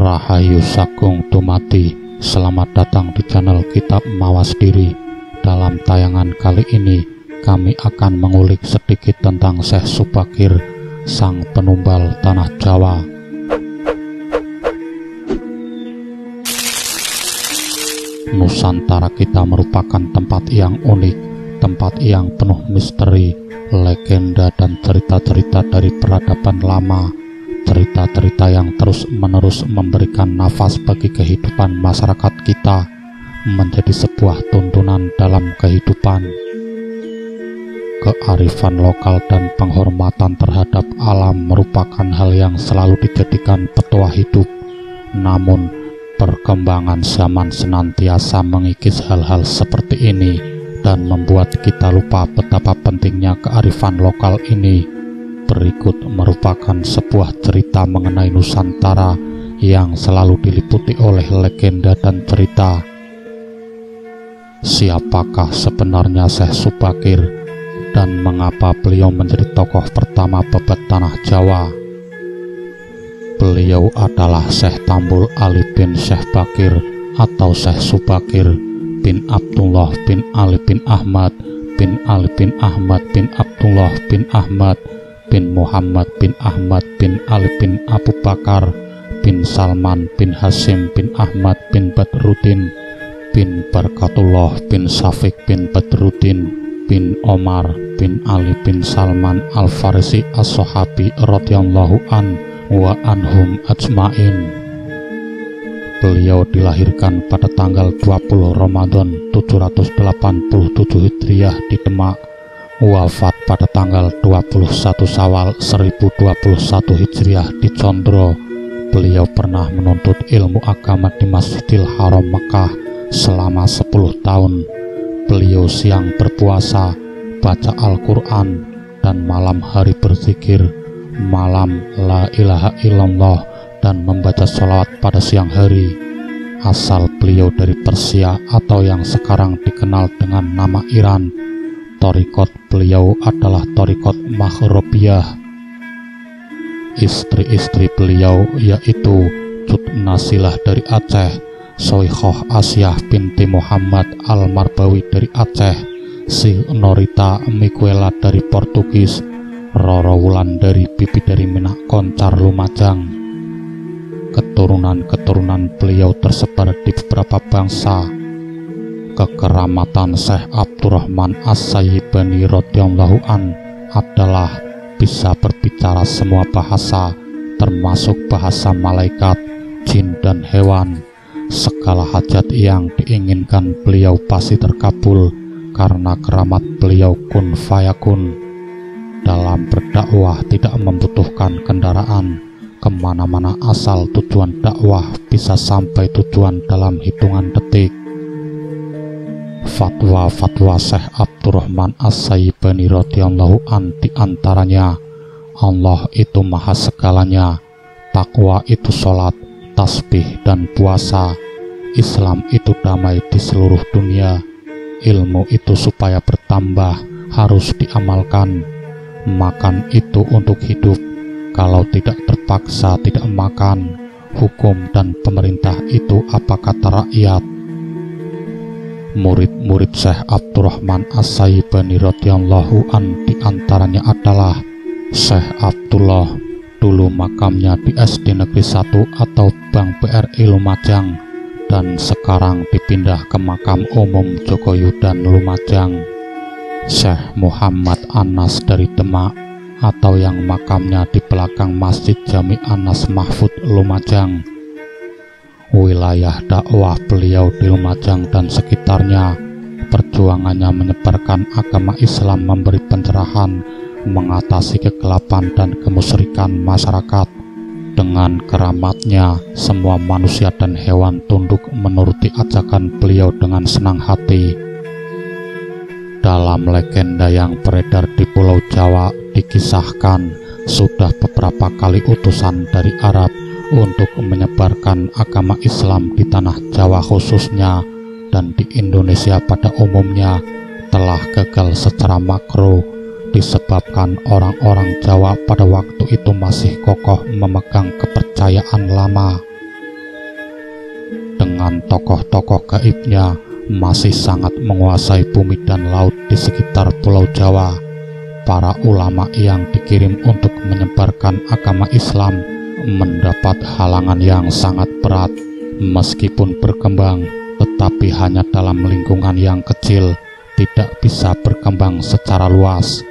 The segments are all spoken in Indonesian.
Rahayu Sagung Tumati. Selamat datang di channel Kitab Mawas Diri. Dalam tayangan kali ini kami akan mengulik sedikit tentang Syekh Subakir, sang penumbal tanah Jawa. Nusantara kita merupakan tempat yang unik, tempat yang penuh misteri, legenda dan cerita-cerita dari peradaban lama. Cerita-cerita yang terus-menerus memberikan nafas bagi kehidupan masyarakat kita, menjadi sebuah tuntunan dalam kehidupan. Kearifan lokal dan penghormatan terhadap alam merupakan hal yang selalu dijadikan petua hidup. Namun, perkembangan zaman senantiasa mengikis hal-hal seperti ini dan membuat kita lupa betapa pentingnya kearifan lokal ini. Berikut merupakan sebuah cerita mengenai Nusantara yang selalu diliputi oleh legenda dan cerita. Siapakah sebenarnya Syekh Subakir dan mengapa beliau menjadi tokoh pertama bebat tanah Jawa? Beliau adalah Syekh Tambul Ali bin Syekh Bakir atau Syekh Subakir bin Abdullah bin Ali bin Ahmad bin Ali bin Ahmad bin Abdullah bin Ahmad bin Muhammad bin Ahmad bin Ali bin Abu Bakar bin Salman bin Hasim bin Ahmad bin Badruddin bin Barkatullah bin Syafiq bin Badruddin bin Omar bin Ali bin Salman Al-Farisi As-Sahabi radhiyallahu an wa anhum ajmain. Beliau dilahirkan pada tanggal 20 Ramadan 787 Hijriah di Demak, wafat pada tanggal 21 Syawal 1021 Hijriah di Condro. Beliau pernah menuntut ilmu agama di Masjidil Haram Mekah selama 10 tahun. Beliau siang berpuasa, baca Al-Quran, dan malam hari berzikir, malam la ilaha illallah, dan membaca sholawat pada siang hari. Asal beliau dari Persia atau yang sekarang dikenal dengan nama Iran. Thariqat beliau adalah Thariqat Maghribiyah. Istri-istri beliau yaitu Cut Nasilah dari Aceh, Soikhoh Asyah binti Muhammad Al-Marbawi dari Aceh, Si Norita Miguela dari Portugis, Roro Wulan dari Bibi dari Minak Koncar Lumajang. Keturunan-keturunan beliau tersebar di beberapa bangsa. Kekeramatan Syekh Abdurrahman As-Sayyibani radhiyallahu an adalah bisa berbicara semua bahasa, termasuk bahasa malaikat, jin dan hewan. Segala hajat yang diinginkan beliau pasti terkabul karena keramat beliau kun fayakun. Dalam berdakwah tidak membutuhkan kendaraan, kemana-mana asal tujuan dakwah bisa sampai tujuan dalam hitungan detik. Fatwa-fatwa Syekh Abdurrahman As-Sayyibani radhiyallahu an diantaranya, Allah itu maha segalanya, takwa itu sholat, tasbih dan puasa, Islam itu damai di seluruh dunia, ilmu itu supaya bertambah harus diamalkan, makan itu untuk hidup, kalau tidak terpaksa tidak makan, hukum dan pemerintah itu apa kata rakyat. Murid-murid Syekh Abdurrahman As-Sayyibani radhiyallahu an diantaranya adalah Syekh Abdullah, dulu makamnya di SD Negeri 1 atau Bank BRI Lumajang, dan sekarang dipindah ke makam umum Jogoyudan Lumajang. Syekh Muhammad Anas dari Demak, atau yang makamnya di belakang Masjid Jami Anas Mahfud Lumajang. Wilayah dakwah beliau di Lumajang dan sekitarnya, perjuangannya menyebarkan agama Islam, memberi pencerahan, mengatasi kegelapan dan kemusyrikan masyarakat. Dengan keramatnya, semua manusia dan hewan tunduk menuruti ajakan beliau dengan senang hati. Dalam legenda yang beredar di Pulau Jawa dikisahkan, sudah beberapa kali utusan dari Arab untuk menyebarkan agama Islam di tanah Jawa khususnya dan di Indonesia pada umumnya telah gagal secara makro disebabkan orang-orang Jawa pada waktu itu masih kokoh memegang kepercayaan lama. dengan tokoh-tokoh gaibnya masih sangat menguasai bumi dan laut di sekitar Pulau Jawa. Para ulama yang dikirim untuk menyebarkan agama Islam mendapat halangan yang sangat berat. Meskipun berkembang, tetapi hanya dalam lingkungan yang kecil, tidak bisa berkembang secara luas.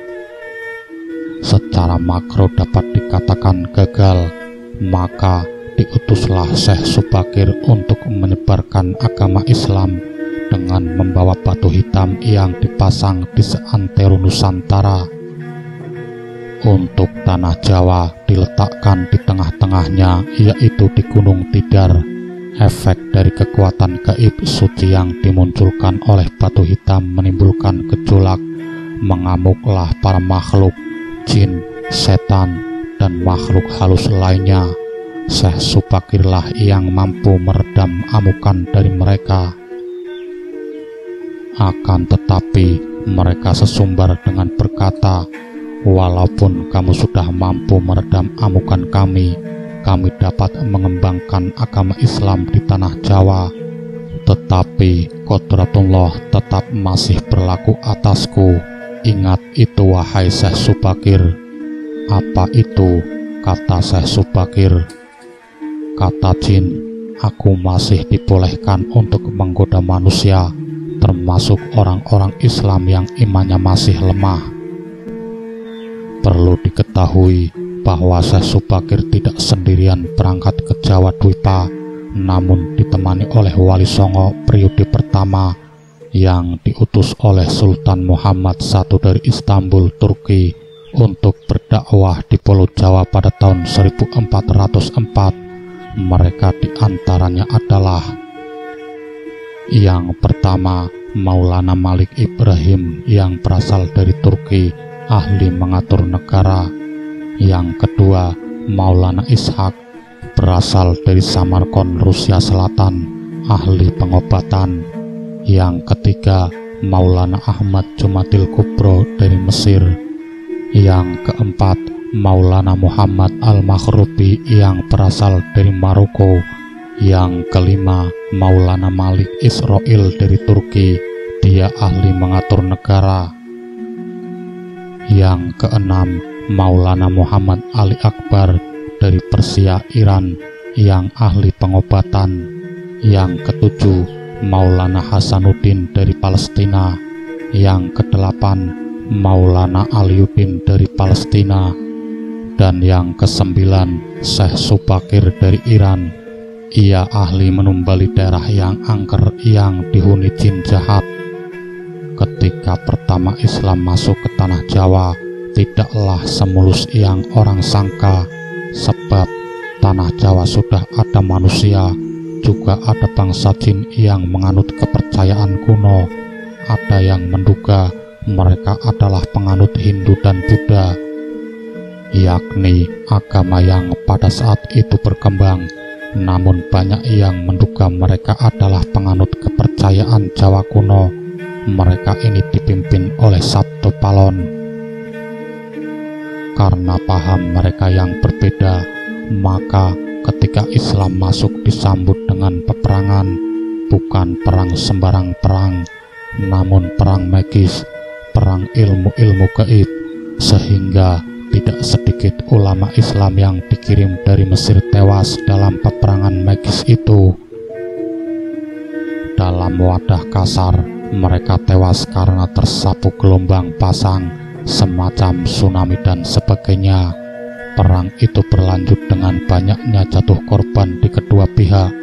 Secara makro dapat dikatakan gagal. Maka diutuslah Syekh Subakir untuk menyebarkan agama Islam dengan membawa batu hitam yang dipasang di seantero Nusantara. Untuk tanah Jawa diletakkan di tengah-tengahnya, yaitu di Gunung Tidar. Efek dari kekuatan gaib suci yang dimunculkan oleh batu hitam menimbulkan gejolak. Mengamuklah para makhluk, jin, setan, dan makhluk halus lainnya. Syekh Subakirlah yang mampu meredam amukan dari mereka. Akan tetapi mereka sesumbar dengan berkata, "Walaupun kamu sudah mampu meredam amukan kami dapat mengembangkan agama Islam di tanah Jawa, tetapi Qodratullah tetap masih berlaku atasku. Ingat itu wahai Syekh Subakir." "Apa itu?" kata Syekh Subakir. "Kata jin, aku masih dibolehkan untuk menggoda manusia, termasuk orang-orang Islam yang imannya masih lemah." Perlu diketahui bahwa Syekh Subakir tidak sendirian berangkat ke Jawa Dwipa, namun ditemani oleh Wali Songo periode pertama yang diutus oleh Sultan Muhammad I dari Istanbul, Turki, untuk berdakwah di Pulau Jawa pada tahun 1404. Mereka diantaranya adalah: yang pertama, Maulana Malik Ibrahim yang berasal dari Turki, ahli mengatur negara. Yang kedua, Maulana Ishak berasal dari Samarkand, Rusia Selatan, ahli pengobatan. Yang ketiga, Maulana Ahmad Jumadil Kubro dari Mesir. Yang keempat, Maulana Muhammad Al-Maghrubi yang berasal dari Maroko. Yang kelima, Maulana Malik Israel dari Turki, dia ahli mengatur negara. Yang keenam, Maulana Muhammad Ali Akbar dari Persia, Iran, yang ahli pengobatan. Yang ketujuh, Maulana Hasanuddin dari Palestina. Yang kedelapan, Maulana Aliuddin dari Palestina. Dan yang kesembilan, Syekh Subakir dari Iran. Ia ahli menumbali daerah yang angker yang dihuni jin jahat. Ketika pertama Islam masuk ke tanah Jawa, tidaklah semulus yang orang sangka, sebab tanah Jawa sudah ada manusia, juga ada bangsa jin yang menganut kepercayaan kuno. Ada yang menduga mereka adalah penganut Hindu dan Buddha, yakni agama yang pada saat itu berkembang. Namun banyak yang menduga mereka adalah penganut kepercayaan Jawa kuno. Mereka ini dipimpin oleh Sabto Palon. Karena paham mereka yang berbeda, maka ketika Islam masuk disambut dengan peperangan, bukan perang sembarang perang, namun perang magis, perang ilmu-ilmu gaib, sehingga tidak sedikit ulama Islam yang dikirim dari Mesir tewas dalam peperangan magis itu. Dalam wadah kasar, mereka tewas karena tersapu gelombang pasang, semacam tsunami dan sebagainya. Perang itu berlanjut dengan banyaknya jatuh korban di kedua pihak.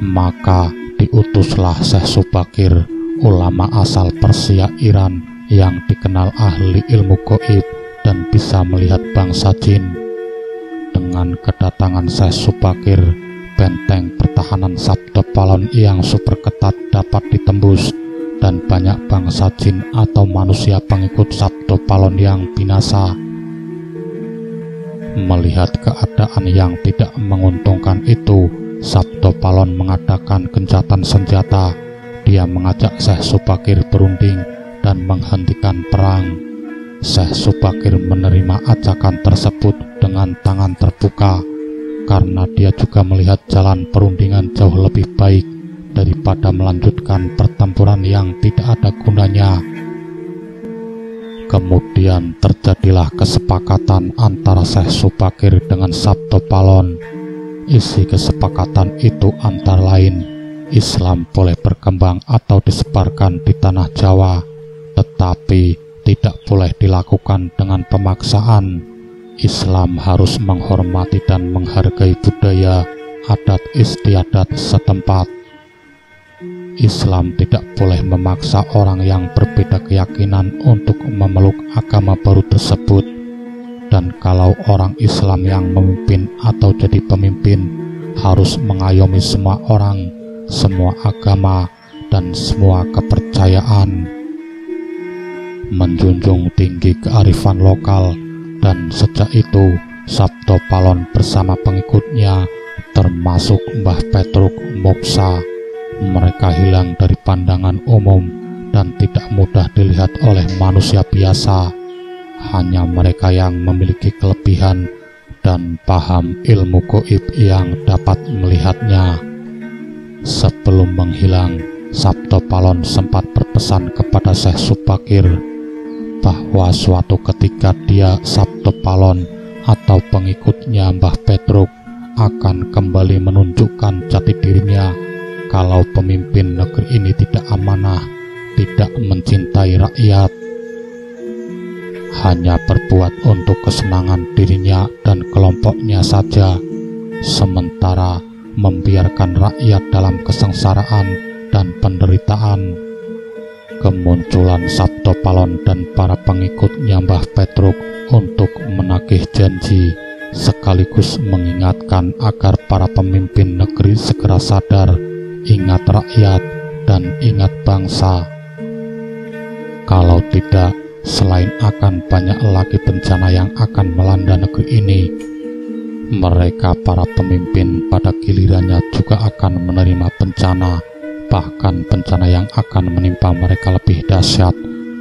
Maka diutuslah Syekh Subakir, ulama asal Persia, Iran, yang dikenal ahli ilmu gaib dan bisa melihat bangsa jin. Dengan kedatangan Syekh Subakir, benteng pertahanan Sabto Palon yang super ketat dapat ditembus, dan banyak bangsa jin atau manusia pengikut Sabto Palon yang binasa. Melihat keadaan yang tidak menguntungkan itu, Sabto Palon mengadakan gencatan senjata. Dia mengajak Syekh Subakir berunding dan menghentikan perang. Syekh Subakir menerima ajakan tersebut dengan tangan terbuka. karena dia juga melihat jalan perundingan jauh lebih baik daripada melanjutkan pertempuran yang tidak ada gunanya. Kemudian terjadilah kesepakatan antara Syekh Subakir dengan Sabto Palon. Isi kesepakatan itu antara lain, Islam boleh berkembang atau disebarkan di tanah Jawa, tetapi tidak boleh dilakukan dengan pemaksaan. Islam harus menghormati dan menghargai budaya, adat istiadat setempat. Islam tidak boleh memaksa orang yang berbeda keyakinan untuk memeluk agama baru tersebut. Dan kalau orang Islam yang memimpin atau jadi pemimpin harus mengayomi semua orang, semua agama, dan semua kepercayaan, menjunjung tinggi kearifan lokal. Dan sejak itu Sabto Palon bersama pengikutnya termasuk Mbah Petruk Moksa, mereka hilang dari pandangan umum dan tidak mudah dilihat oleh manusia biasa. Hanya mereka yang memiliki kelebihan dan paham ilmu gaib yang dapat melihatnya. Sebelum menghilang, Sabto Palon sempat berpesan kepada Syekh Subakir bahwa suatu ketika dia, Sabto Palon, atau pengikutnya Mbah Petruk akan kembali menunjukkan jati dirinya kalau pemimpin negeri ini tidak amanah, tidak mencintai rakyat, hanya berbuat untuk kesenangan dirinya dan kelompoknya saja, sementara membiarkan rakyat dalam kesengsaraan dan penderitaan. Kemunculan Sabto Palon dan para pengikutnya Mbah Petruk untuk menagih janji, sekaligus mengingatkan agar para pemimpin negeri segera sadar, ingat rakyat, dan ingat bangsa. Kalau tidak, selain akan banyak lagi bencana yang akan melanda negeri ini, mereka para pemimpin pada gilirannya juga akan menerima bencana. Bahkan bencana yang akan menimpa mereka lebih dahsyat,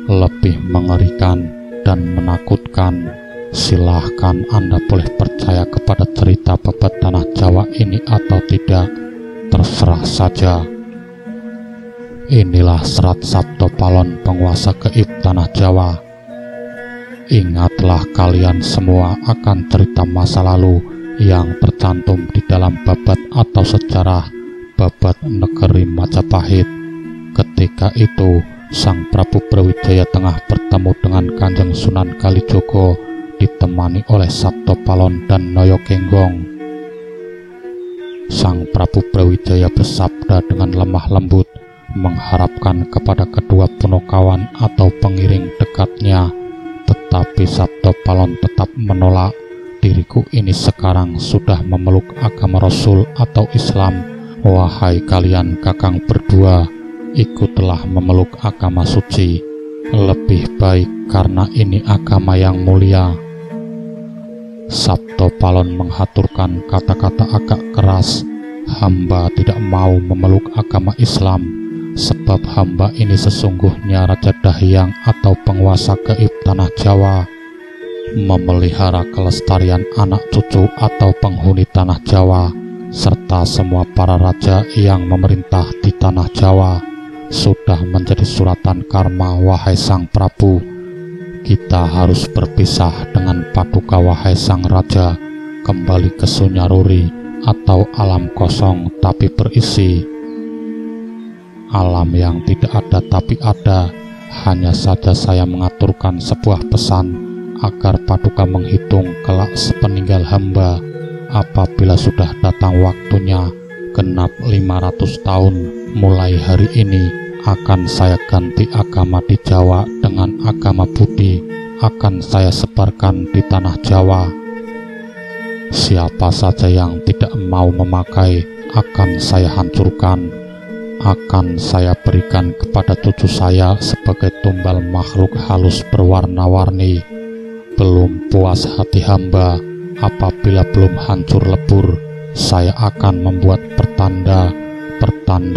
lebih mengerikan dan menakutkan. Silahkan Anda boleh percaya kepada cerita babat tanah Jawa ini atau tidak, terserah saja. Inilah serat Sabto Palon, penguasa gaib tanah Jawa. Ingatlah kalian semua akan cerita masa lalu yang tercantum di dalam babat atau sejarah babat negeri Majapahit. Ketika itu Sang Prabu Brawijaya tengah bertemu dengan Kanjeng Sunan Kalijogo, ditemani oleh Sabto Palon dan Naya Genggong. Sang Prabu Brawijaya bersabda dengan lemah lembut, mengharapkan kepada kedua punokawan atau pengiring dekatnya, tetapi Sabto Palon tetap menolak. Diriku ini sekarang sudah memeluk agama Rasul atau Islam. Wahai kalian kakang berdua, ikutlah memeluk agama suci, lebih baik karena ini agama yang mulia. Sabto Palon menghaturkan kata-kata agak keras, hamba tidak mau memeluk agama Islam, sebab hamba ini sesungguhnya Raja Dahyang atau penguasa gaib tanah Jawa, memelihara kelestarian anak cucu atau penghuni tanah Jawa, serta semua para raja yang memerintah di tanah Jawa. Sudah menjadi suratan karma, wahai Sang Prabu. Kita harus berpisah dengan paduka, wahai Sang Raja, kembali ke Sunyaruri atau alam kosong tapi berisi. Alam yang tidak ada tapi ada. Hanya saja saya mengaturkan sebuah pesan agar paduka menghitung kelak sepeninggal hamba. Apabila sudah datang waktunya, genap 500 tahun mulai hari ini, akan saya ganti agama di Jawa dengan agama Budi, akan saya sebarkan di tanah Jawa. Siapa saja yang tidak mau memakai akan saya hancurkan, akan saya berikan kepada cucu saya sebagai tumbal makhluk halus berwarna-warni. Belum puas hati hamba, apabila belum hancur lebur, saya akan membuat pertanda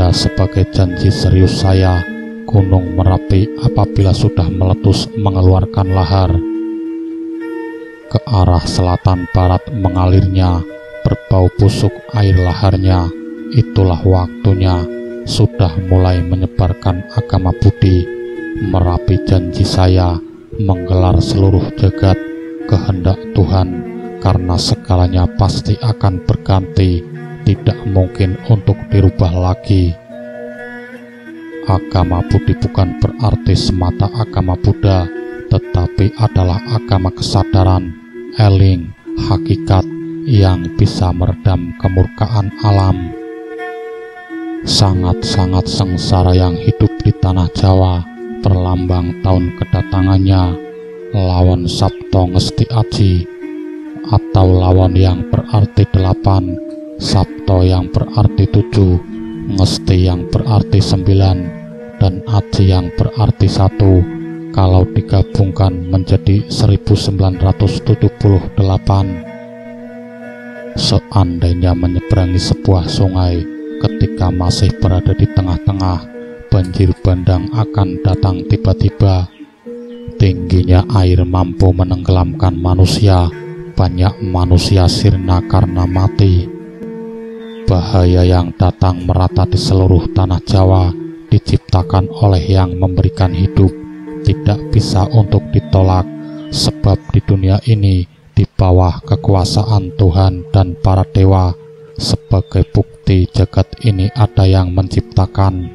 sebagai janji serius saya. Gunung Merapi apabila sudah meletus mengeluarkan lahar, ke arah selatan barat mengalirnya berbau busuk air laharnya. Itulah waktunya sudah mulai menyebarkan agama Budi, merapi janji saya menggelar seluruh jagat kehendak Tuhan, karena segalanya pasti akan berganti, tidak mungkin untuk dirubah lagi. Agama Budi bukan berarti semata agama Buddha, tetapi adalah agama kesadaran, eling, hakikat yang bisa meredam kemurkaan alam. Sangat-sangat sengsara yang hidup di tanah Jawa, perlambang tahun kedatangannya lawan Sabto Ngesti Aji, atau lawan yang berarti 8, Sabto yang berarti 7, Ngesti yang berarti 9, dan Aji yang berarti 1, kalau digabungkan menjadi 1978. Seandainya menyeberangi sebuah sungai, ketika masih berada di tengah-tengah, banjir bandang akan datang tiba-tiba. Tingginya air mampu menenggelamkan manusia, banyak manusia sirna karena mati. Bahaya yang datang merata di seluruh tanah Jawa diciptakan oleh yang memberikan hidup, tidak bisa untuk ditolak, sebab di dunia ini di bawah kekuasaan Tuhan dan para dewa. Sebagai bukti jagat ini ada yang menciptakan.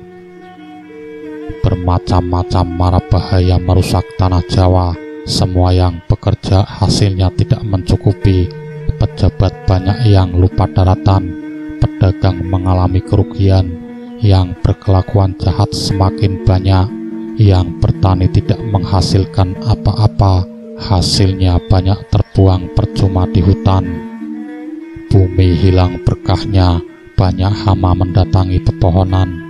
Bermacam-macam mara bahaya merusak tanah Jawa. Semua yang bekerja hasilnya tidak mencukupi. Pejabat banyak yang lupa daratan, pedagang mengalami kerugian, yang berkelakuan jahat semakin banyak, yang bertani tidak menghasilkan apa-apa, hasilnya banyak terbuang percuma di hutan. Bumi hilang berkahnya, banyak hama mendatangi pepohonan,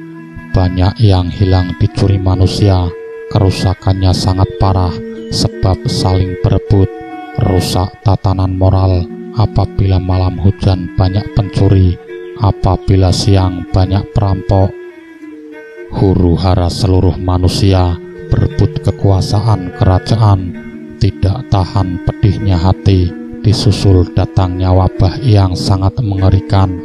banyak yang hilang dicuri manusia. Kerusakannya sangat parah sebab saling berebut, rusak tatanan moral. Apabila malam hujan banyak pencuri, apabila siang banyak perampok. Huru-hara seluruh manusia berebut kekuasaan kerajaan, tidak tahan pedihnya hati. Disusul datangnya wabah yang sangat mengerikan.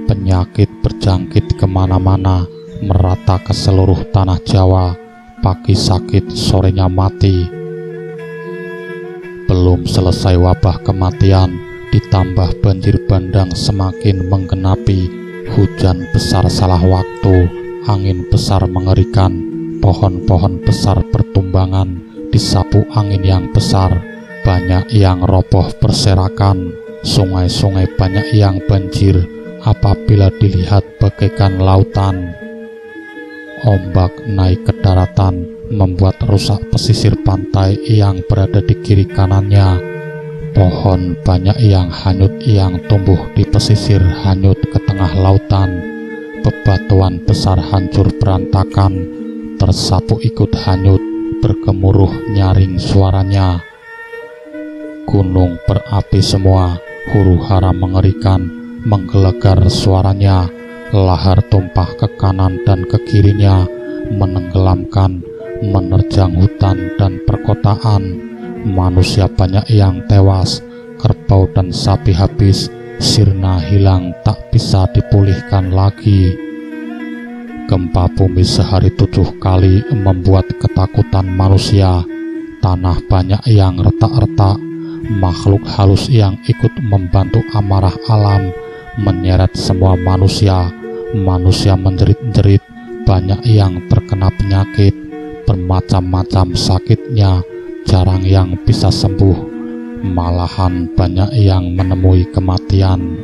Penyakit berjangkit kemana-mana, merata ke seluruh tanah Jawa. Pagi sakit, sorenya mati. Belum selesai wabah kematian, ditambah banjir bandang semakin menggenapi. Hujan besar salah waktu, angin besar mengerikan, pohon-pohon besar bertumbangan, disapu angin yang besar. Banyak yang roboh berserakan, sungai-sungai banyak yang banjir apabila dilihat bagaikan lautan. Ombak naik ke daratan, membuat rusak pesisir pantai yang berada di kiri kanannya. Pohon banyak yang hanyut yang tumbuh di pesisir hanyut ke tengah lautan. Bebatuan besar hancur berantakan, tersapu ikut hanyut, bergemuruh nyaring suaranya. Gunung berapi semua, huru-hara mengerikan, menggelegar suaranya. Lahar tumpah ke kanan dan ke kirinya, menenggelamkan, menerjang hutan dan perkotaan. Manusia banyak yang tewas, kerbau dan sapi habis, sirna hilang tak bisa dipulihkan lagi. Gempa bumi sehari 7 kali membuat ketakutan manusia. Tanah banyak yang retak-retak, makhluk halus yang ikut membantu amarah alam menyeret semua manusia. Manusia menjerit-jerit, banyak yang terkena penyakit, bermacam-macam sakitnya, jarang yang bisa sembuh, malahan banyak yang menemui kematian.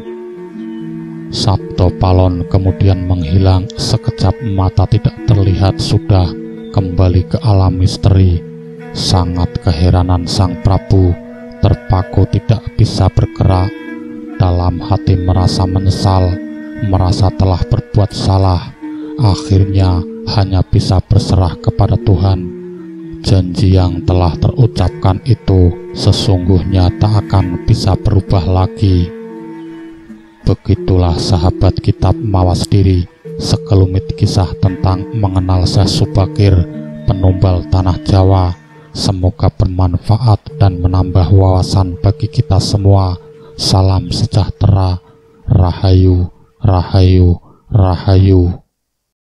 Sabto Palon kemudian menghilang, sekejap mata tidak terlihat sudah kembali ke alam misteri. Sangat keheranan sang Prabu, terpaku tidak bisa bergerak. Dalam hati merasa menyesal, merasa telah berbuat salah. Akhirnya hanya bisa berserah kepada Tuhan. Janji yang telah terucapkan itu sesungguhnya tak akan bisa berubah lagi. Begitulah sahabat kitab Mawas Diri, sekelumit kisah tentang mengenal Syekh Subakir, penumbal tanah Jawa. Semoga bermanfaat dan menambah wawasan bagi kita semua. Salam sejahtera. Rahayu, Rahayu, Rahayu.